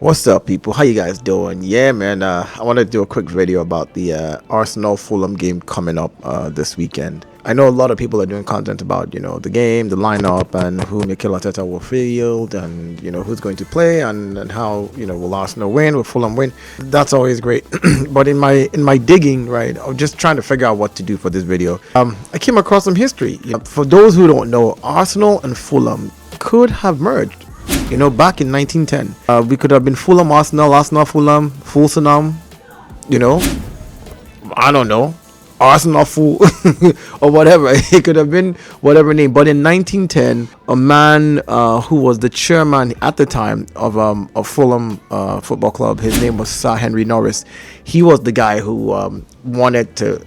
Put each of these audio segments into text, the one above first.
What's up, people? How you guys doing? Yeah, man. I want to do a quick video about the Arsenal Fulham game coming up this weekend. I know a lot of people are doing content about the game, the lineup, and who Mikel Arteta will field, and who's going to play, and how will Arsenal win, will Fulham win. That's always great. But in my digging, right, I'm just trying to figure out what to do for this video. I came across some history. For those who don't know, Arsenal and Fulham could have merged. Back in 1910, we could have been Fulham, Arsenal, Arsenal, Fulham, Fulham, I don't know, Arsenal, Fool, or whatever. It could have been whatever name. But in 1910, a man who was the chairman at the time of Fulham Football Club, his name was Sir Henry Norris. He was the guy who wanted to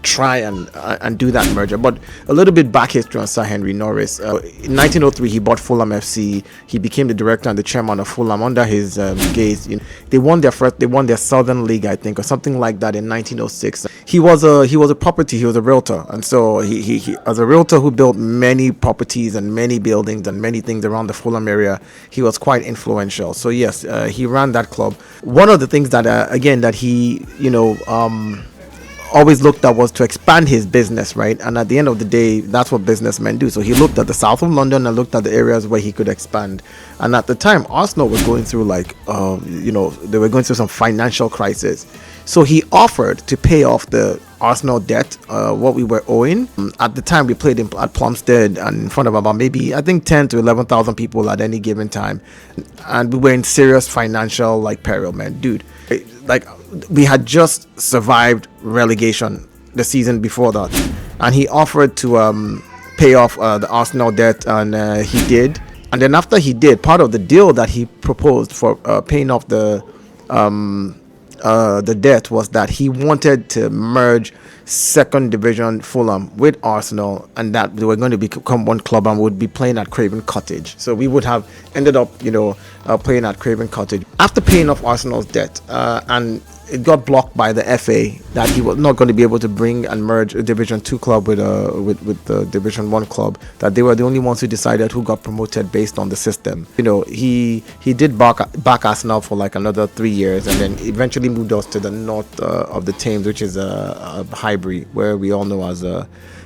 try and do that merger. But a little bit back history on Sir Henry Norris. In 1903 he bought Fulham FC. He became the director and the chairman of Fulham under his gaze. They won their Southern League, I think, or something like that, in 1906. He was a property, he was a realtor, and so he as a realtor who built many properties and many buildings and many things around the Fulham area, he was quite influential. So yes, he ran that club. One of the things that again that he always looked at was to expand his business, right? And at the end of the day, that's what businessmen do. So he looked at the south of London and looked at the areas where he could expand. And at the time, Arsenal was going through they were going through some financial crisis. So he offered to pay off the Arsenal debt, what we were owing. At the time, we played at Plumstead and in front of about maybe, I think, 10 to 11,000 people at any given time. And we were in serious financial peril, man. Dude, we had just survived relegation the season before that, and he offered to pay off the Arsenal debt, and he did. And then after he did, part of the deal that he proposed for paying off the debt was that he wanted to merge second division Fulham with Arsenal, and that they were going to become one club and would be playing at Craven Cottage. So we would have ended up playing at Craven Cottage after paying off Arsenal's debt, and it got blocked by the FA that he was not going to be able to bring and merge a Division 2 club with the Division 1 club, that they were the only ones who decided who got promoted based on the system. He did back Arsenal for another 3 years, and then eventually moved us to the north of the Thames, which is Highbury, where we all know as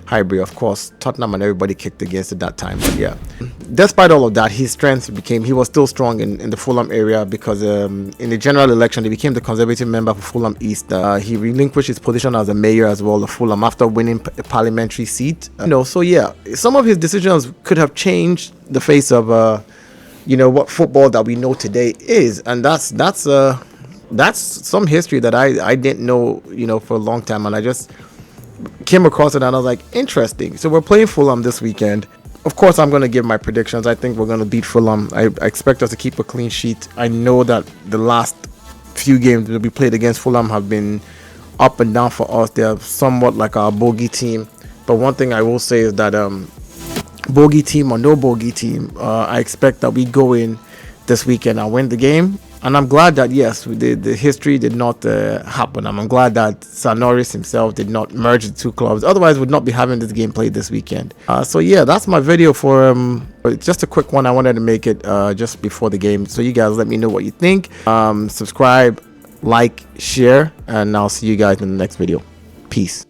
Highbury. Of course, Tottenham and everybody kicked against it that time. But yeah, despite all of that, his strength he was still strong in the Fulham area, because in the general election, he became the Conservative member for Fulham East. He relinquished his position as a mayor as well of Fulham after winning a parliamentary seat. So yeah, some of his decisions could have changed the face of what football that we know today is, and that's some history that I didn't know for a long time, and I just came across it and I was like, interesting. So we're playing Fulham this weekend. Of course, I'm going to give my predictions. I think we're going to beat Fulham. I expect us to keep a clean sheet. I know that the last few games that we played against Fulham have been up and down for us. They're somewhat like our bogey team. But one thing I will say is that bogey team or no bogey team, I expect that we go in this weekend and win the game. And I'm glad that, yes, the history did not happen. I'm glad that Sir Norris himself did not merge the two clubs. Otherwise, we'd not be having this game played this weekend. So yeah, that's my video for just a quick one. I wanted to make it just before the game. So you guys let me know what you think. Subscribe, like, share, and I'll see you guys in the next video. Peace.